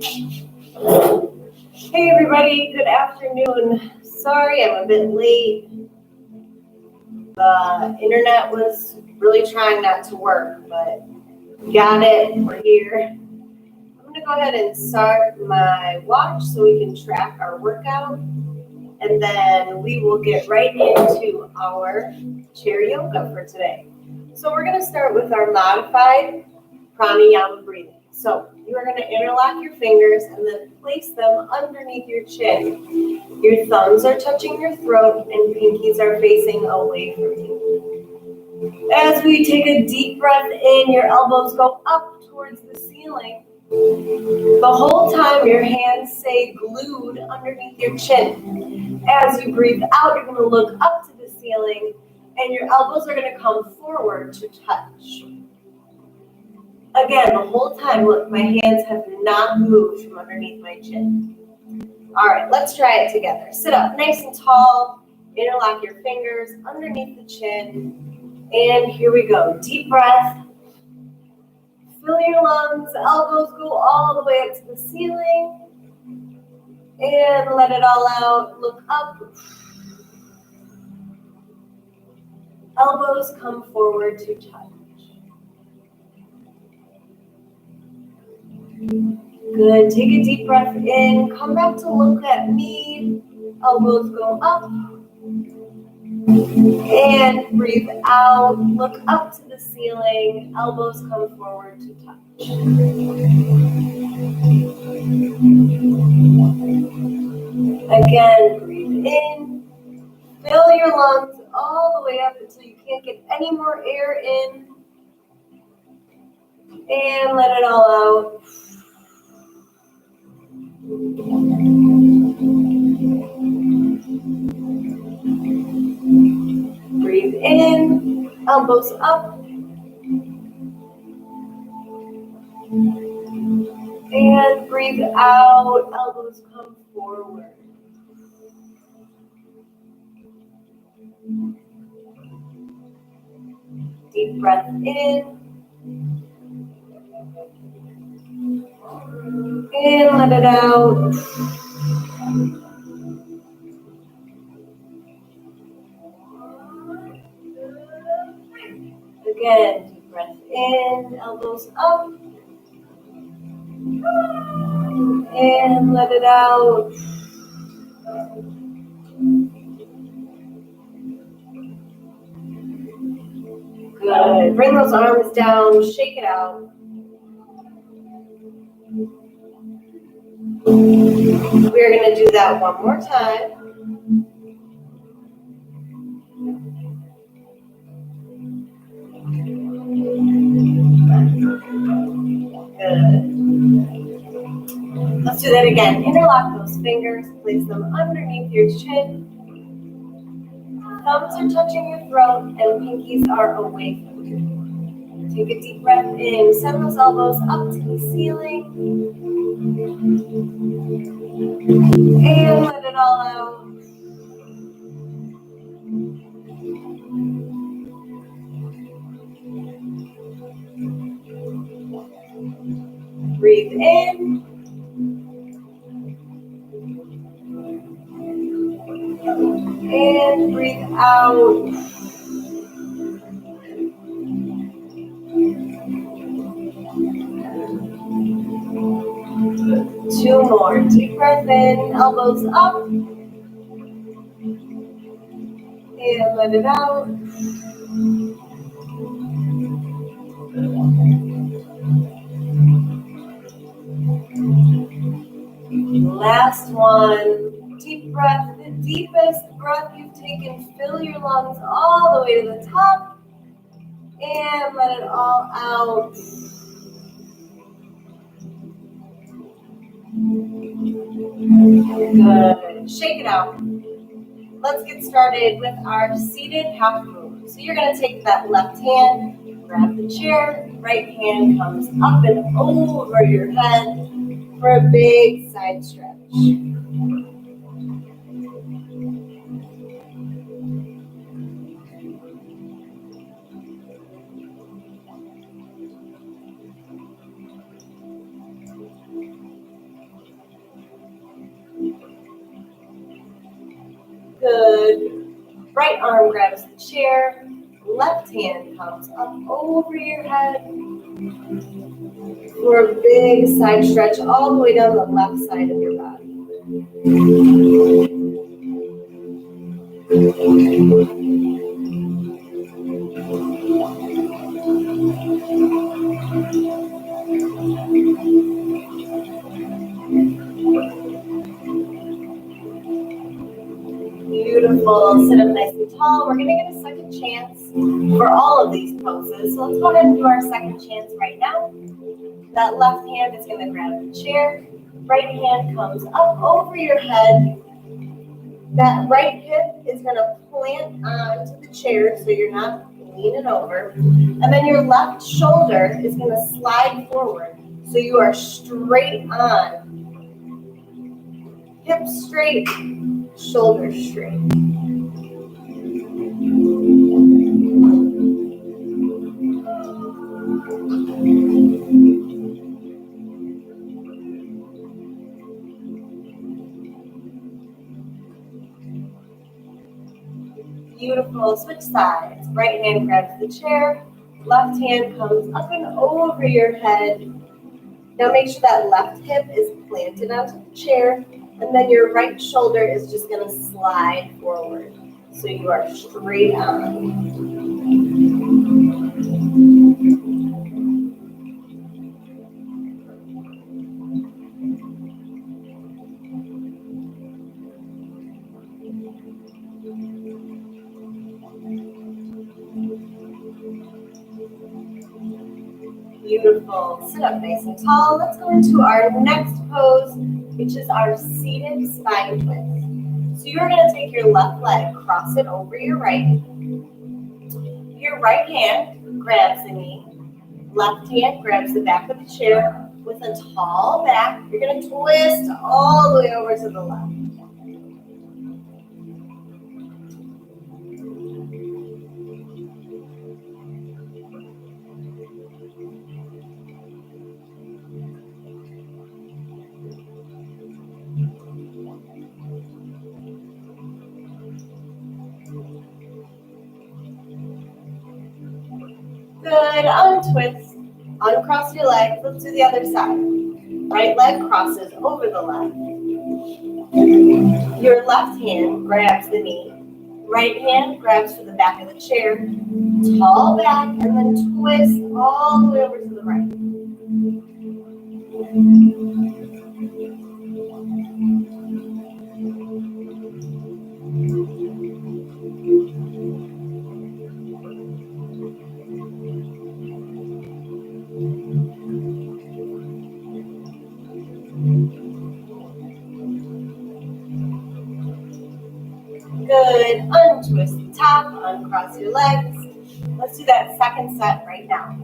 Hey everybody, good afternoon. Sorry I'm a bit late. The internet was really trying not to work, but we got it, we're here. I'm gonna go ahead and start my watch so we can track our workout, and then we will get right into our chair yoga for today. So we're gonna start with our modified Pranayama breathing. So you are going to interlock your fingers and then place them underneath your chin. Your thumbs are touching your throat and pinkies are facing away from you. As we take a deep breath in, your elbows go up towards the ceiling. The whole time your hands stay glued underneath your chin. As you breathe out, you're going to look up to the ceiling and your elbows are going to come forward to touch. Again, the whole time, look, my hands have not moved from underneath my chin. All right, let's try it together. Sit up nice and tall, interlock your fingers underneath the chin, and here we go. Deep breath. Fill your lungs, elbows go all the way up to the ceiling, and let it all out. Look up. Elbows come forward to touch. Good. Take a deep breath in. Come back to look at me. Elbows go up. And breathe out. Look up to the ceiling. Elbows come forward to touch. Again, breathe in. Fill your lungs all the way up until you can't get any more air in. And let it all out. Breathe in, elbows up, and breathe out, elbows come forward. Deep breath in, and let it out. Again, deep breath in, elbows up, and let it out. Good. Bring those arms down, shake it out. We're going to do that one more time. Good. Let's do that again. Interlock those fingers, place them underneath your chin. Thumbs are touching your throat and pinkies are away from you. Take a deep breath in. Send those elbows up to the ceiling. And let it all out. Breathe in. And breathe out. Two more. Deep breath in, elbows up. And let it out. Last one. Deep breath, the deepest breath you've taken. Fill your lungs all the way to the top. And let it all out. Good. Shake it out. Let's get started with our seated half moon. So you're going to take that left hand, grab the chair, right hand comes up and over your head for a big side stretch. Right arm grabs the chair, left hand comes up over your head for a big side stretch all the way down the left side of your body. Beautiful. Sit up nice and tall. We're going to get a second chance for all of these poses. So let's go ahead and do our second chance right now. That left hand is going to grab the chair. Right hand comes up over your head. That right hip is going to plant onto the chair so you're not leaning over. And then your left shoulder is going to slide forward so you are straight on. Hips straight, shoulders straight. Beautiful. Switch sides. Right hand grabs the chair. Left hand comes up and over your head. Now make sure that left hip is planted onto the chair. And then your right shoulder is just going to slide forward. So you are straight on. Beautiful. Sit up nice and tall. Let's go into our next pose, which is our seated spine twist. So you're going to take your left leg, cross it over your right. Your right hand grabs the knee. Left hand grabs the back of the chair with a tall back. You're going to twist all the way over to the left. Good. Untwist. Uncross your legs. Let's do the other side. Right leg crosses over the left. Your left hand grabs the knee. Right hand grabs for the back of the chair. Tall back and then twist all the way over to the right. Good. Untwist the top, uncross your legs. Let's do that second set right now.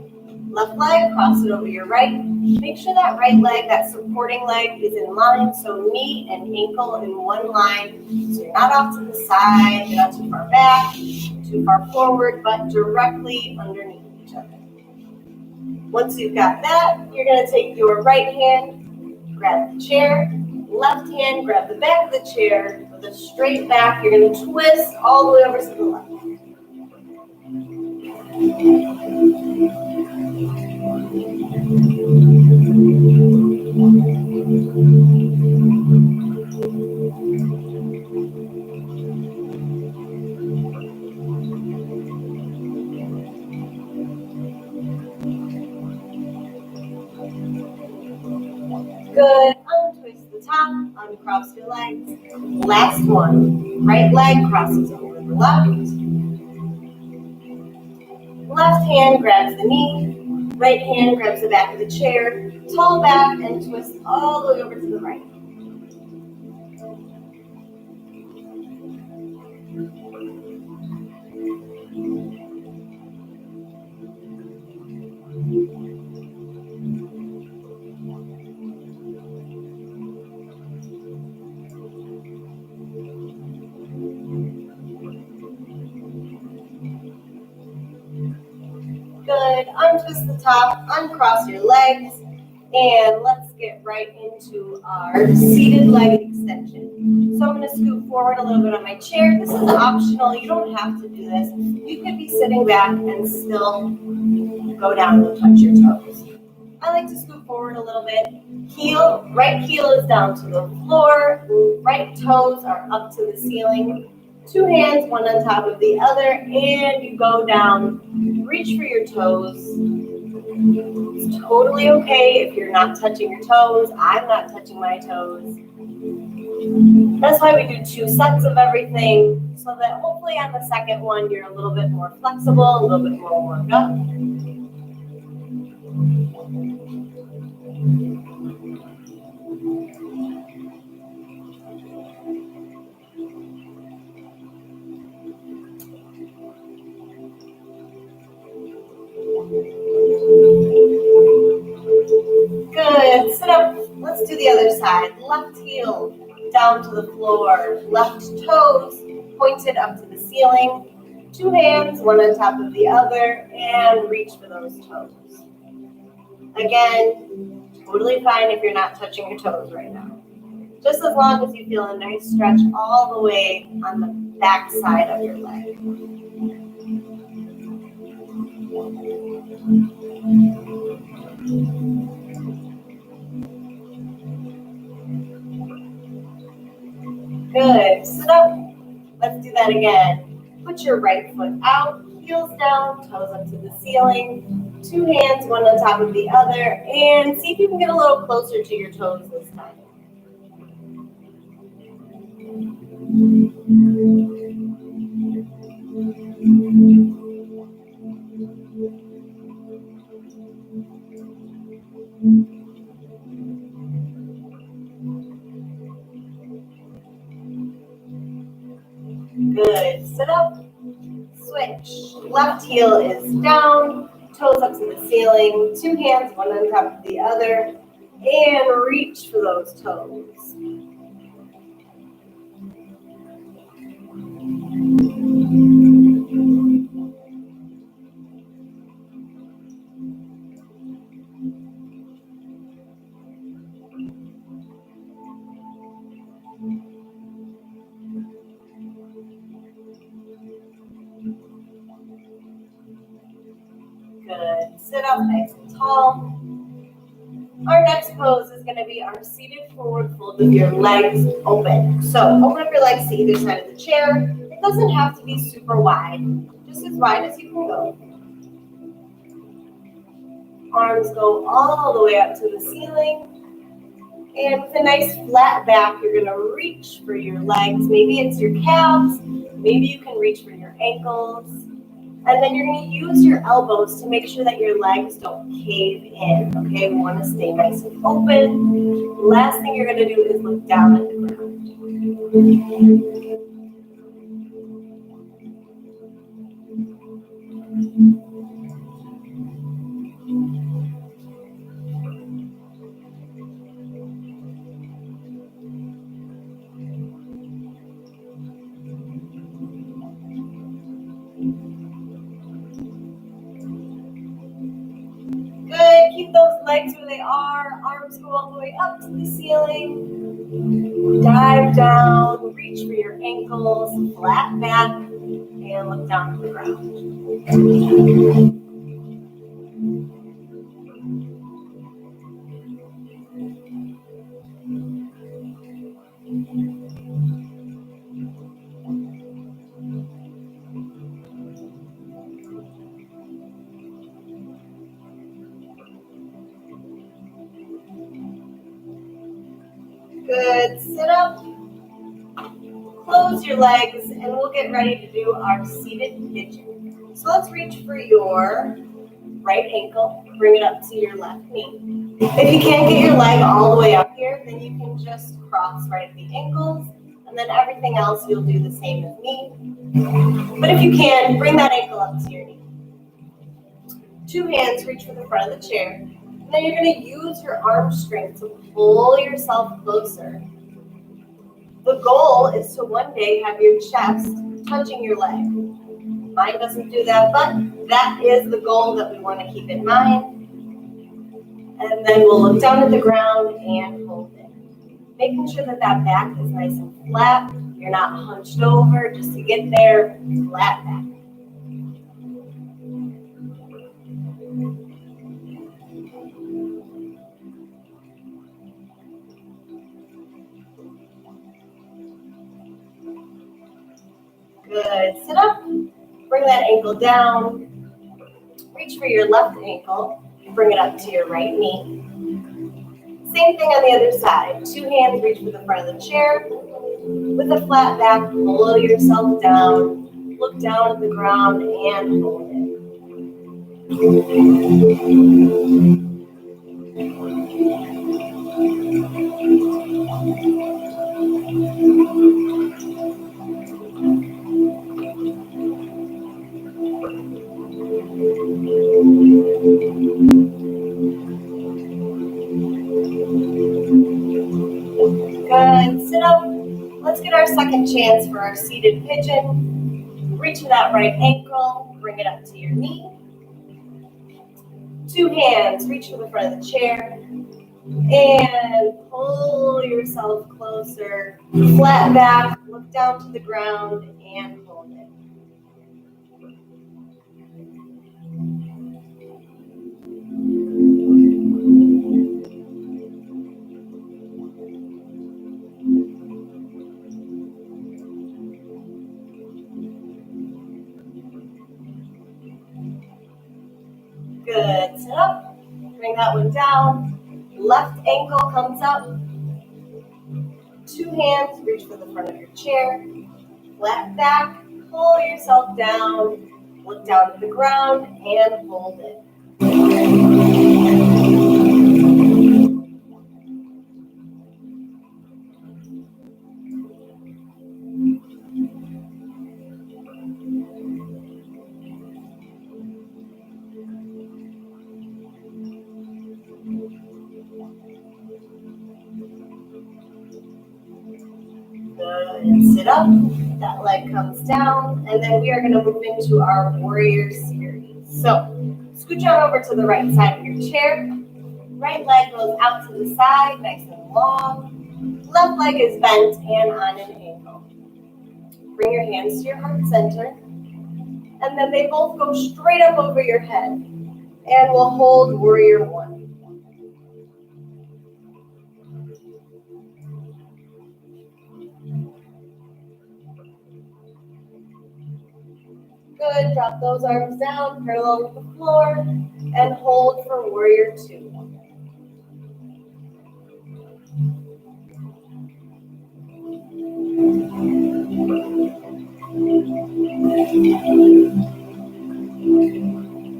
Left leg, cross it over your right. Make sure that right leg, that supporting leg, is in line. So knee and ankle in one line. So you're not off to the side, you're not too far back, too far forward, but directly underneath each other. Once you've got that, you're going to take your right hand, grab the chair. Left hand, grab the back of the chair with a straight back. You're going to twist all the way over to the left. Good. Untwist the top, uncross your legs. Last one. Right leg crosses over the left. Left hand grabs the knee. Right hand grabs the back of the chair. Tall back and twist all the way over to the right. Good. Untwist the top, uncross your legs, and let's get right into our seated leg extension. So I'm going to scoot forward a little bit on my chair. This is optional. You don't have to do this. You could be sitting back and still go down and touch your toes. I like to scoot forward a little bit. Right heel is down to the floor. Right toes are up to the ceiling. 2 hands, one on top of the other, and you go down. Reach for your toes. It's totally okay if you're not touching your toes. I'm not touching my toes. That's why we do 2 sets of everything, so that hopefully on the second one you're a little bit more flexible, a little bit more warmed up. Good. Sit up. Let's do the other side. Left heel down to the floor. Left toes pointed up to the ceiling. 2 hands, one on top of the other, and reach for those toes. Again, totally fine if you're not touching your toes right now. Just as long as you feel a nice stretch all the way on the back side of your leg. Good. Sit up. Let's do that again. Put your right foot out, heels down, toes up to the ceiling. 2 hands, one on top of the other, and see if you can get a little closer to your toes this time. Good. Sit up. Switch. Left heel is down, toes up to the ceiling. 2 hands, one on top of the other, and reach for those toes. Good. Sit up nice and tall. Our next pose is going to be our seated forward fold with your legs open. So open up your legs to either side of the chair. It doesn't have to be super wide, just as wide as you can go. Arms go all the way up to the ceiling. And with a nice flat back, you're going to reach for your legs. Maybe it's your calves. Maybe you can reach for your ankles. And then you're going to use your elbows to make sure that your legs don't cave in, okay? We want to stay nice and open. Last thing you're going to do is look down at the ground. Good. Keep those legs where they are. Arms go all the way up to the ceiling. Dive down. Reach for your ankles. Flat back. And look down to the ground. Good. Sit up. Close your legs, and we'll get ready to do our seated pigeon. So let's reach for your right ankle. Bring it up to your left knee. If you can't get your leg all the way up here, then you can just cross right at the ankles, and then everything else you'll do the same as me. But if you can, bring that ankle up to your knee. 2 hands reach for the front of the chair. And then you're going to use your arm strength to pull yourself closer. The goal is to one day have your chest touching your leg. Mine doesn't do that, but that is the goal that we want to keep in mind. And then we'll look down at the ground and hold it. Making sure that that back is nice and flat. You're not hunched over, just to get there, flat back. Good. Sit up. Bring that ankle down. Reach for your left ankle. Bring it up to your right knee. Same thing on the other side. Two hands reach for the front of the chair. With a flat back, pull yourself down. Look down at the ground and hold it. Good. Sit up. Let's get our second chance for our seated pigeon. Reach for that right ankle. Bring it up to your knee. Two hands. Reach for the front of the chair. And pull yourself closer. Flat back. Look down to the ground and hold it. Good. Sit up. Bring that one down. Left ankle comes up. Two hands. Reach for the front of your chair. Flat back. Pull yourself down. Look down at the ground and hold it. Good. Sit up. That leg comes down. And then we are going to move into our warrior series. So, scooch on over to the right side of your chair. Right leg goes out to the side, nice and long. Left leg is bent and on an angle. Bring your hands to your heart center. And then they both go straight up over your head. And we'll hold warrior one. Good. Drop those arms down, parallel with the floor, and hold for warrior two.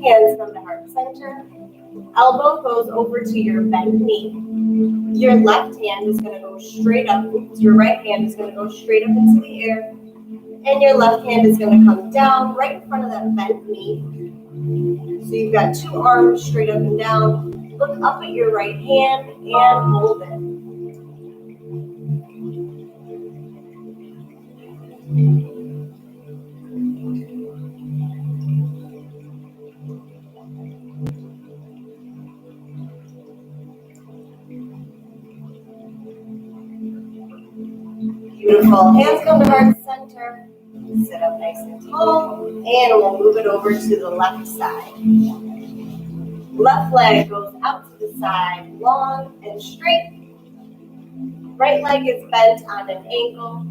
Hands come to heart center. Elbow goes over to your bent knee. Your left hand is going to go straight up. Your right hand is going to go straight up into the air. And your left hand is going to come down right in front of that bent knee. So you've got two arms straight up and down. Look up at your right hand and hold it. Beautiful. Hands come to heart center. Sit up nice and tall. And we'll move it over to the left side. Left leg goes out to the side, long and straight. Right leg is bent on an angle.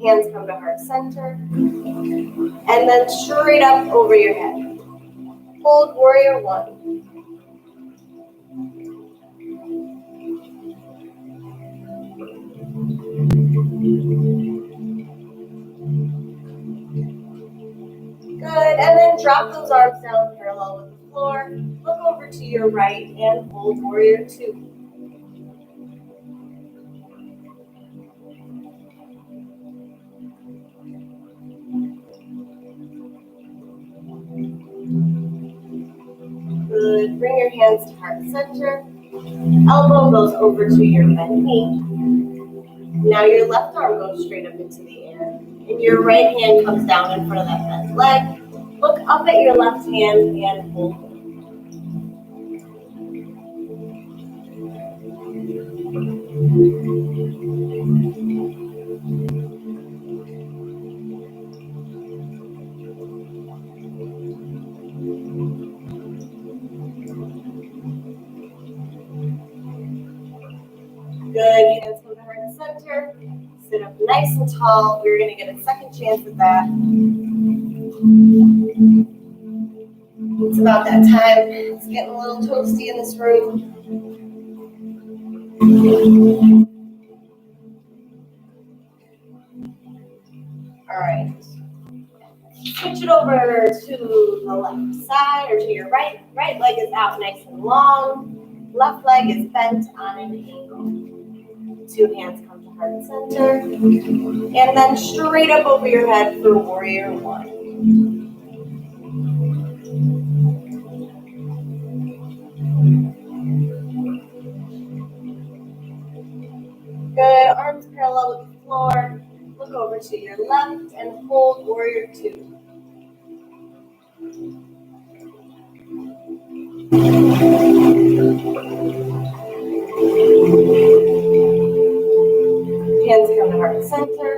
Hands come to heart center. And then straight up over your head. Hold warrior one. Good, and then drop those arms down parallel with the floor. Look over to your right and hold warrior two. Good, bring your hands to heart center. Elbow goes over to your bent knee. Now your left arm goes straight up into the air. And your right hand comes down in front of that bent leg. Look up at your left hand and hold it. Good, hands come to heart center. Sit up nice and tall. We're going to get a second chance at that. It's about that time. It's getting a little toasty in this room. All right. Switch it over to the left side or to your right. Right leg is out nice and long. Left leg is bent on an angle. Two hands come to heart center. And then straight up over your head for warrior one. Good, arms parallel with the floor. Look over to your left and hold warrior two. Hands come to heart center.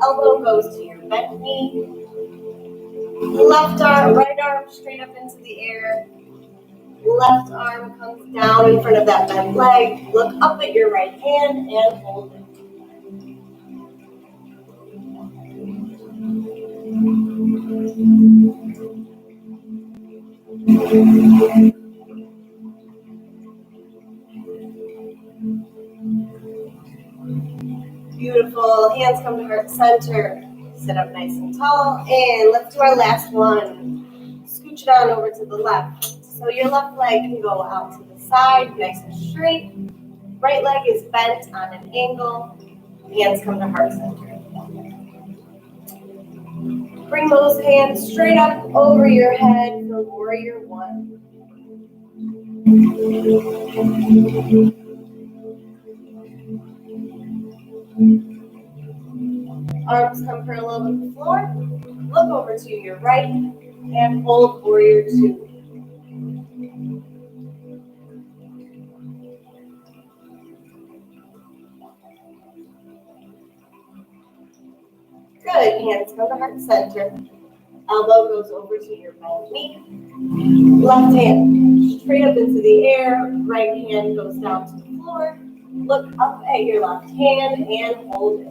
Elbow goes to your bent knee. Left arm, right arm straight up into the air. Left arm comes down in front of that bent leg. Look up at your right hand and hold it. Beautiful. Hands come to heart center. Sit up nice and tall. And let's do our last one. Scooch it on over to the left. So your left leg can go out to the side, nice and straight. Right leg is bent on an angle. Hands come to heart center. Bring those hands straight up over your head for warrior one. Arms come parallel with the floor. Look over to your right and hold warrior two. Good, hands come to heart center. Elbow goes over to your bent knee. Left hand straight up into the air. Right hand goes down to the floor. Look up at your left hand and hold it.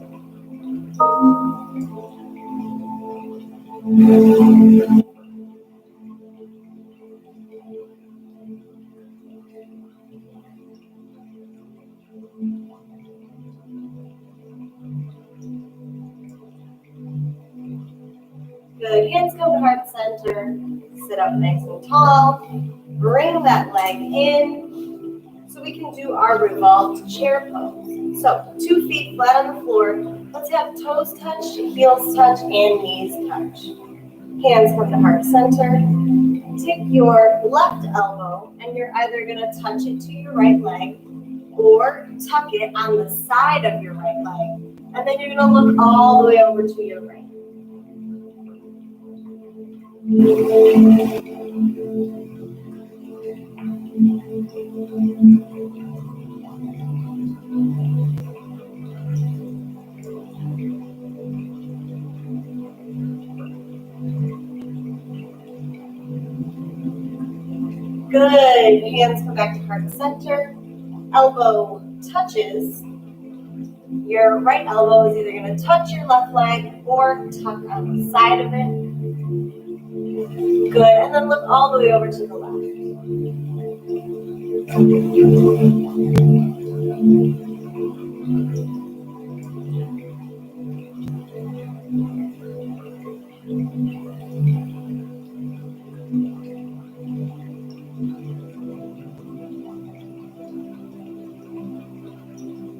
Good, hands come to heart center. Sit up nice and tall. Bring that leg in so we can do our revolved chair pose. So 2 feet flat on the floor. Let's have toes touch, heels touch, and knees touch. Hands come to heart center. Take your left elbow and you're either going to touch it to your right leg or tuck it on the side of your right leg. And then you're going to look all the way over to your right. Good. Hands come back to heart center. Elbow touches. Your right elbow is either going to touch your left leg or tuck on the side of it. Good. And then look all the way over to the left.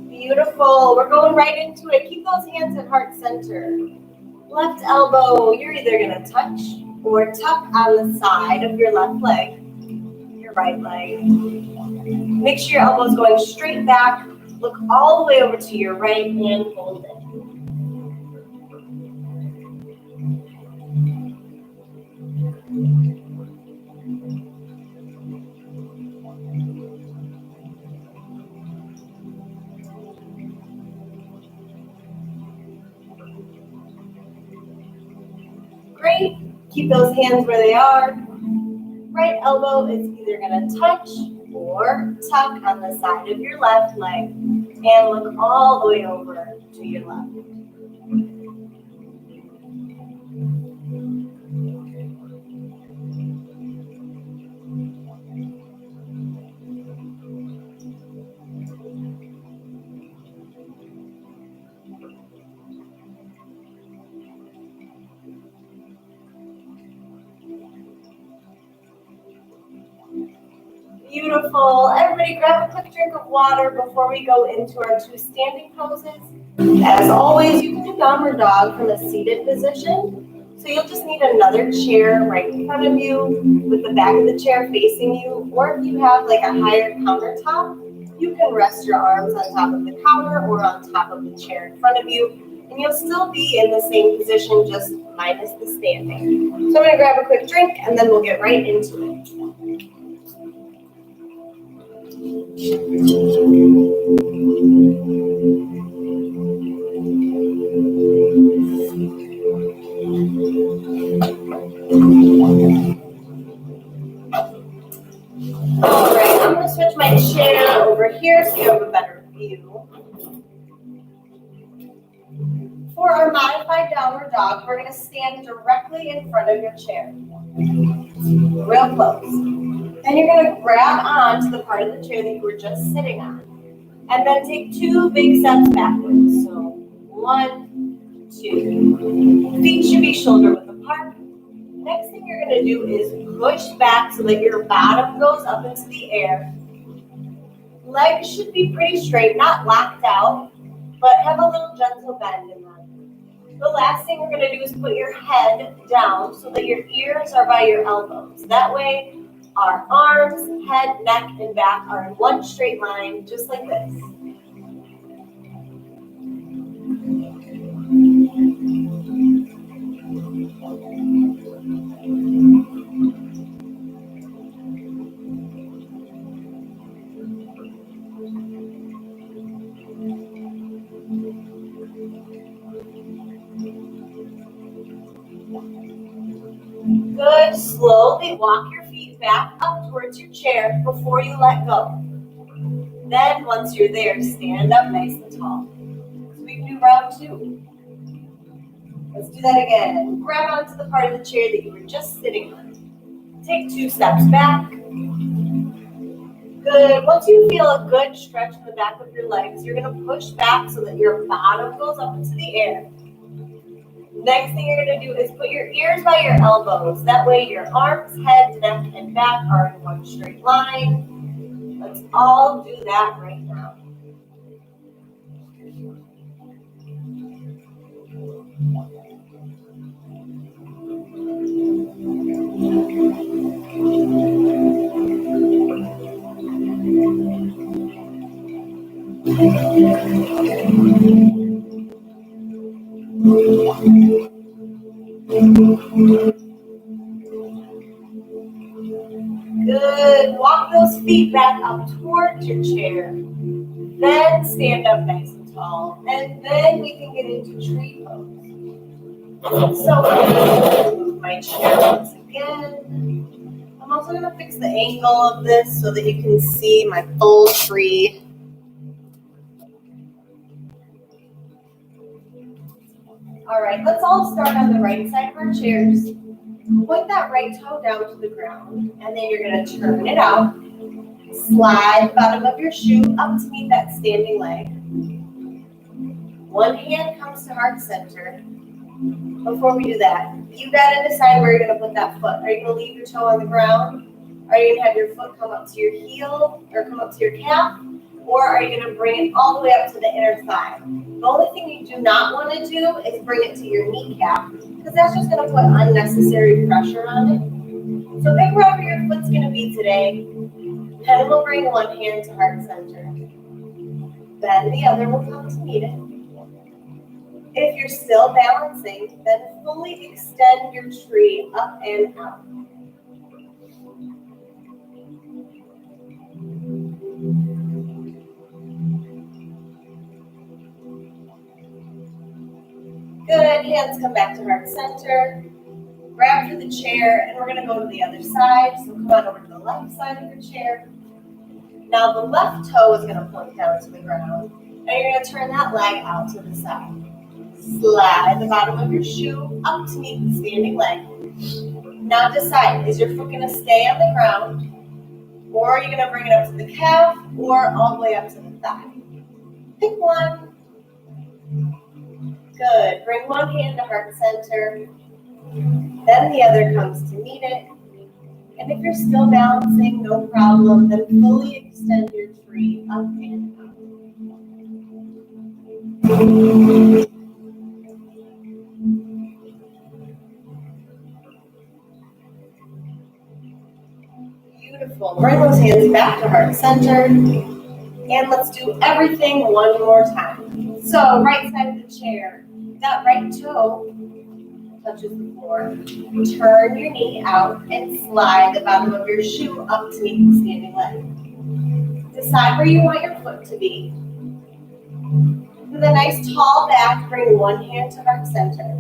Beautiful. We're going right into it. Keep those hands at heart center. Left elbow, you're either going to touch or tuck on the side of your left leg, your right leg. Make sure your elbow's going straight back. Look all the way over to your right and hold it. Great. Keep those hands where they are. Right elbow is either going to touch or tuck on the side of your left leg and look all the way over to your left. Beautiful. Everybody grab a quick drink of water before we go into our 2 standing poses. As always, you can do downward dog from a seated position. So you'll just need another chair right in front of you with the back of the chair facing you. Or if you have like a higher countertop, you can rest your arms on top of the counter or on top of the chair in front of you. And you'll still be in the same position, just minus the standing. So I'm going to grab a quick drink and then we'll get right into it. All right, I'm going to switch my chair over here so you have a better view. For our modified downward dog, we're going to stand directly in front of your chair, real close. Then you're going to grab onto the part of the chair that you were just sitting on, and then take 2 big steps backwards. So 1, 2. Feet should be shoulder width apart. Next thing you're going to do is push back so that your bottom goes up into the air. Legs should be pretty straight, not locked out, but have a little gentle bend in them. The last thing we're going to do is put your head down so that your ears are by your elbows. That way, our arms, head, neck, and back are in one straight line, just like this. Good. Slowly walk your feet back up towards your chair before you let go. Then, once you're there, stand up nice and tall. So we can do round 2. Let's do that again. Grab onto the part of the chair that you were just sitting on. Take 2 steps back. Good. Once you feel a good stretch in the back of your legs, you're going to push back so that your bottom goes up into the air. Next thing you're going to do is put your ears by your elbows. That way your arms, head, neck, and back are in one straight line. Let's all do that right now. Good. Walk those feet back up towards your chair. Then stand up nice and tall. And then we can get into tree pose. So I'm going to move my chair once again. I'm also going to fix the angle of this so that you can see my full tree. All right, let's all start on the right side of our chairs. Point that right toe down to the ground, and then you're going to turn it out. Slide the bottom of your shoe up to meet that standing leg. One hand comes to heart center. Before we do that, you got to decide where you're going to put that foot. Are you going to leave your toe on the ground? Are you going to have your foot come up to your heel or come up to your calf? Or are you going to bring it all the way up to the inner thigh? The only thing you do not want to do is bring it to your kneecap, because that's just going to put unnecessary pressure on it. So pick wherever your foot's going to be today, and we'll bring one hand to heart center. Then the other will come to meet it. If you're still balancing, then fully extend your tree up and out. Good, hands come back to heart center. grab for the chair, and we're going to go to the other side. So come on over to the left side of your chair. Now the left toe is going to point down to the ground, and you're going to turn that leg out to the side. Slide the bottom of your shoe up to meet the standing leg. Now decide, is your foot going to stay on the ground, or are you going to bring it up to the calf, or all the way up to the thigh? Pick one. Good. Bring one hand to heart center. Then the other comes to meet it. And if you're still balancing, no problem. Then fully extend your tree up and out. Beautiful. Bring those hands back to heart center. And let's do everything one more time. So right side of the chair. That right toe touches the floor. Turn your knee out and slide the bottom of your shoe up to meet the standing leg. Decide where you want your foot to be. With a nice tall back, bring one hand to heart center.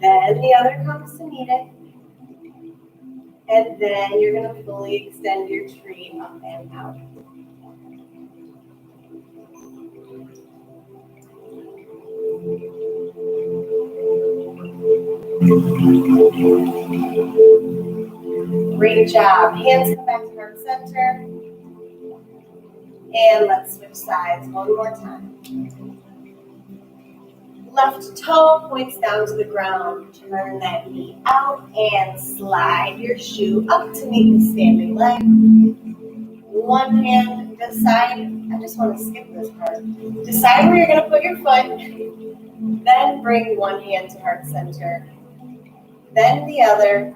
Then the other comes to meet it. And then you're going to fully extend your tree up and out. Great job. Hands come back to heart center. And let's switch sides one more time. Left toe points down to the ground. Turn that knee out and slide your shoe up to meet the standing leg. One hand, decide, I just want to skip this part. Decide where you're going to put your foot. Then bring one hand to heart center. Then the other.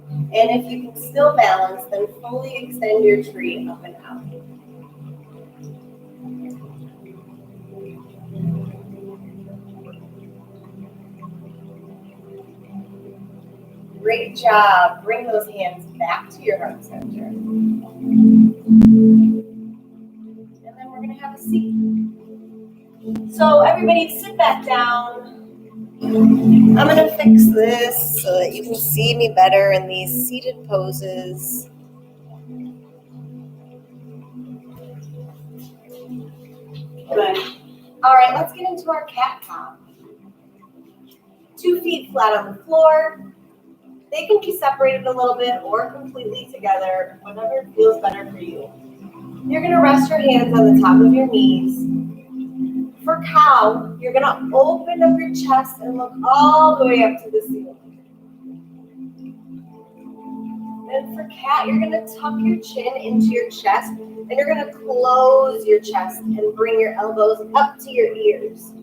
And if you can still balance, then fully extend your tree up and out. Great job. Bring those hands back to your heart center. And then we're going to have a seat. So everybody sit back down. I'm going to fix this so that you can see me better in these seated poses. Good. All right, let's get into our cat cow. 2 feet flat on the floor. They can be separated a little bit or completely together, whatever feels better for you. You're going to rest your hands on the top of your knees. For cow, you're going to open up your chest and look all the way up to the ceiling. And for cat, you're going to tuck your chin into your chest, and you're going to close your chest and bring your elbows up to your ears.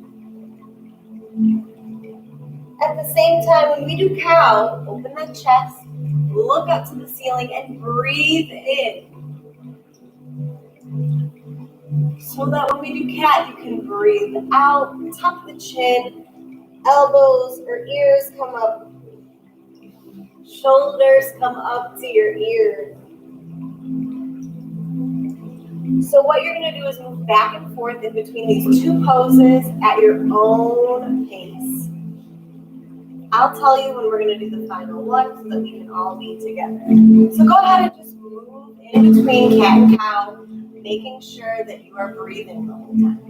At the same time, when we do cow, open the chest, look up to the ceiling, and breathe in. So that when we do cat, you can breathe out, tuck the chin, elbows or ears come up, shoulders come up to your ears. So what you're going to do is move back and forth in between these 2 poses at your own pace. I'll tell you when we're going to do the final one so that we can all be together. So go ahead and just move in between cat and cow, making sure that you are breathing the whole time.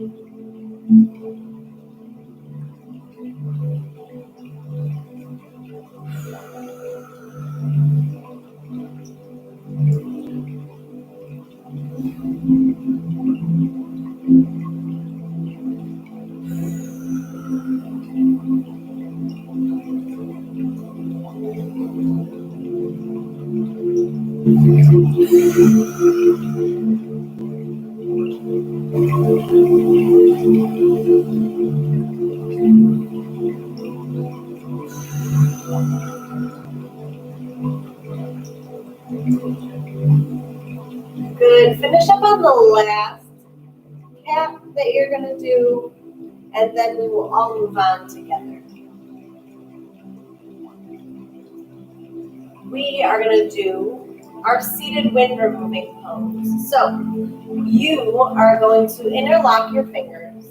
Good. Finish up on the last cat that you're going to do, and then we will all move on together. We are going to do our seated wind removing pose. So you are going to interlock your fingers,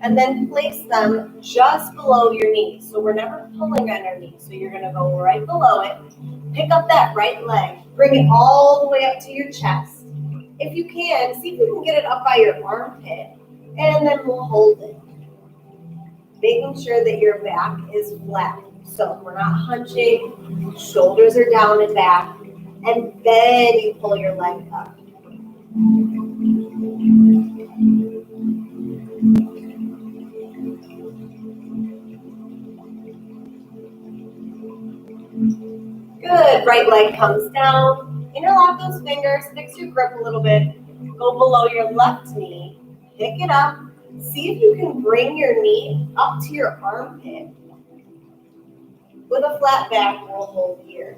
and and then place them just below your knees. So we're never pulling on our knees. So you're going to go right below it. Pick up that right leg. Bring it all the way up to your chest. If you can, see if you can get it up by your armpit. And then we'll hold it. Making sure that your back is flat. So we're not hunching. Shoulders are down and back. And then you pull your leg up. Good. Right leg comes down. Interlock those fingers. Fix your grip a little bit. Go below your left knee. Pick it up. See if you can bring your knee up to your armpit. With a flat back, we'll hold here.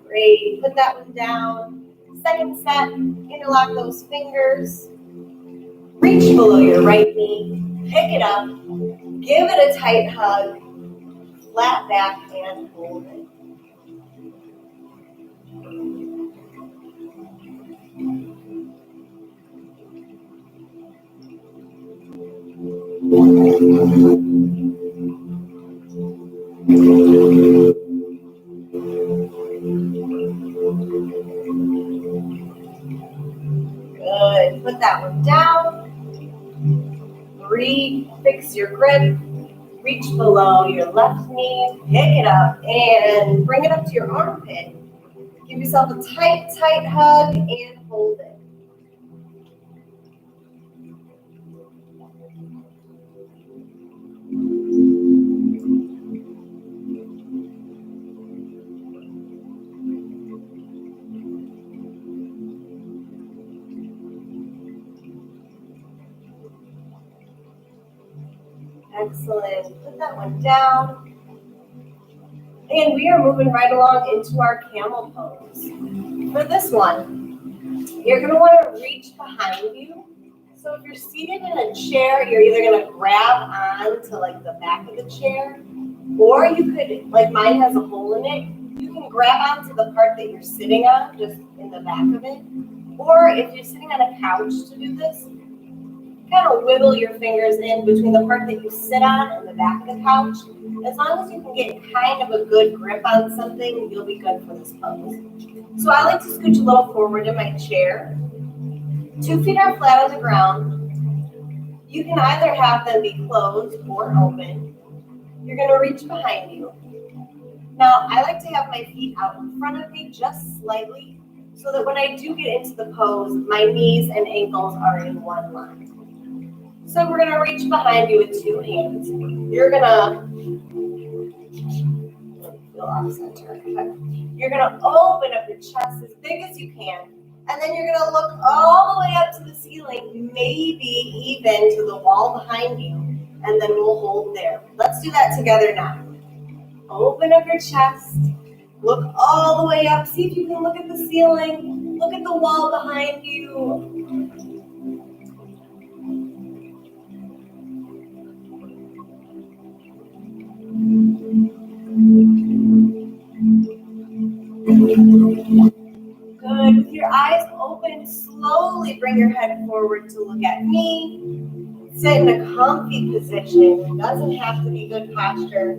Great. Put that one down. Second set, interlock those fingers. Reach below your right knee. Pick it up. Give it a tight hug. Flat back and hold it. Good. Put that one down. Breathe. Fix your grip. Reach below your left knee. Pick it up and bring it up to your armpit. Give yourself a tight, tight hug and hold it. Excellent. Put that one down. And we are moving right along into our camel pose. For this one, you're going to want to reach behind you. So if you're seated in a chair, you're either going to grab on to like the back of the chair, or you could, like mine has a hole in it, you can grab onto the part that you're sitting on, just in the back of it. Or if you're sitting on a couch to do this, kind of wiggle your fingers in between the part that you sit on and the back of the couch. As long as you can get kind of a good grip on something, you'll be good for this pose. So I like to scooch a little forward in my chair. 2 feet are flat on the ground. You can either have them be closed or open. You're going to reach behind you. Now, I like to have my feet out in front of me just slightly so that when I do get into the pose, my knees and ankles are in one line. So we're going to reach behind you with 2 hands. You're going to feel off center. You're going to open up your chest as big as you can. And then you're going to look all the way up to the ceiling, maybe even to the wall behind you. And then we'll hold there. Let's do that together now. Open up your chest. Look all the way up. See if you can look at the ceiling. Look at the wall behind you. Good. With your eyes open, slowly bring your head forward to look at me. Sit in a comfy position. It doesn't have to be good posture.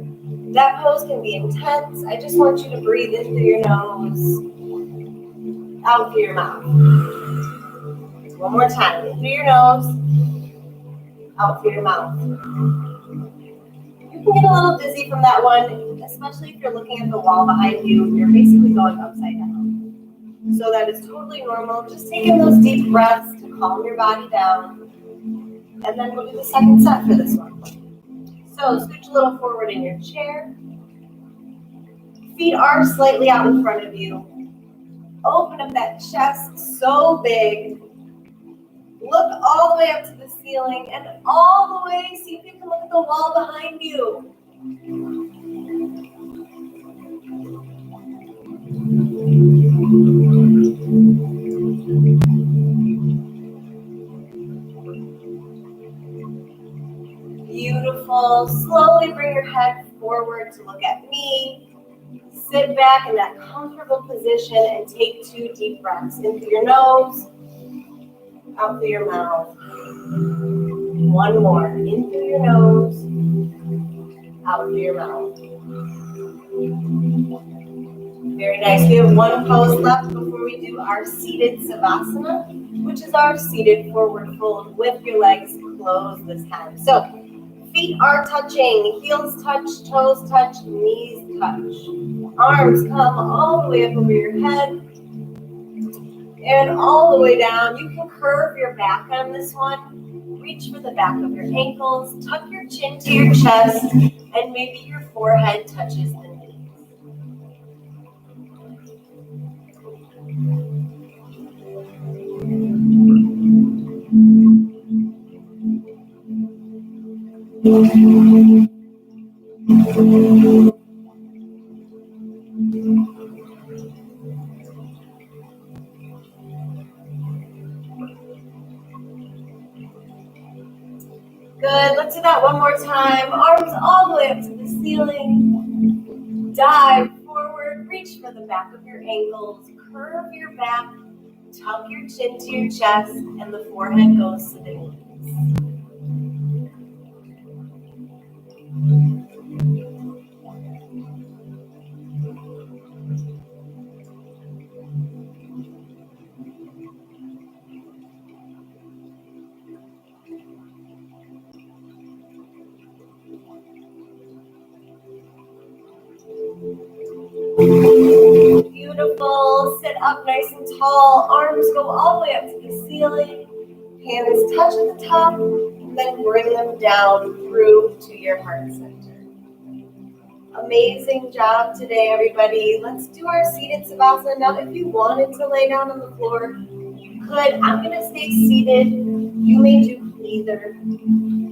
That pose can be intense. I just want you to breathe in through your nose, out through your mouth. One more time. In through your nose, out through your mouth. You can get a little dizzy from that one, especially if you're looking at the wall behind you. You're basically going upside down. So that is totally normal. Just take in those deep breaths to calm your body down. And then we'll do the second set for this one. So scooch a little forward in your chair. Feet are slightly out in front of you. Open up that chest so big. Look all the way up to the ceiling and all the way. See if you can look at the wall behind you. Beautiful. Slowly bring your head forward to look at me. Sit back in that comfortable position and take 2 deep breaths. In through your nose, out through your mouth. One more. In through your nose, out through your mouth. Very nice. We have one pose left before we do our seated Savasana, which is our seated forward fold with your legs closed this time. So feet are touching, heels touch, toes touch, knees touch. Arms come all the way up over your head and all the way down. You can curve your back on this one. Reach for the back of your ankles, tuck your chin to your chest, and maybe your forehead touches the knees. Good, let's do that one more time. Arms all the way up to the ceiling. Dive forward, reach for the back of your ankles, curve your back, tuck your chin to your chest, and the forehead goes to the knees. Beautiful. Sit up nice and tall. Arms go all the way up to the ceiling. Hands touch at the top, and then bring them down through to your heart center. Amazing job today, everybody. Let's do our seated Savasana. Now, if you wanted to lay down on the floor, you could. I'm going to stay seated. You may do either.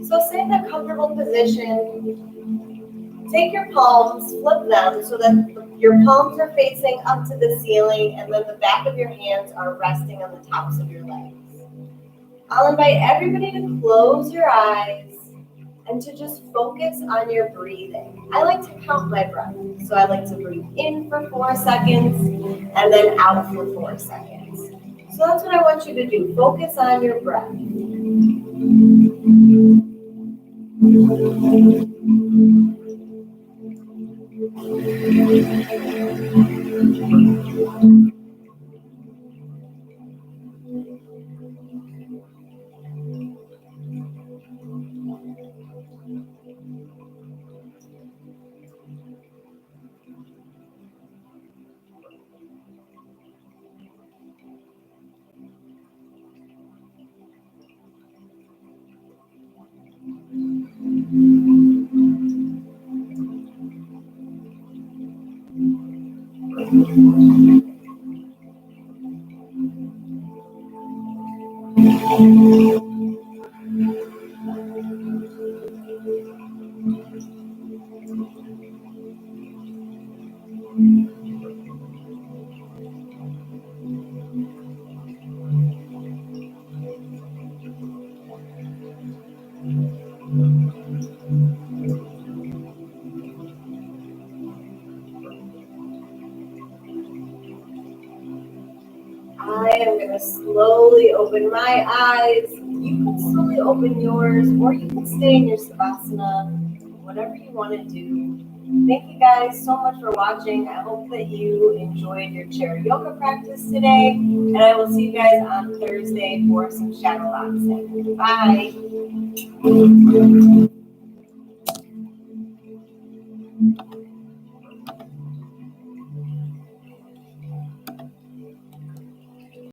So sit in a comfortable position. Take your palms, flip them so that your palms are facing up to the ceiling, and then the back of your hands are resting on the tops of your legs. I'll invite everybody to close your eyes and to just focus on your breathing. I like to count my breath. So I like to breathe in for 4 seconds and then out for 4 seconds. So that's what I want you to do. Focus on your breath. I am going to slowly open my eyes. You can slowly open yours, or you can stay in your Savasana, whatever you want to do. Thank you guys so much for watching. I hope that you enjoyed your chair yoga practice today, and I will see you guys on Thursday for some shadow boxing. Bye.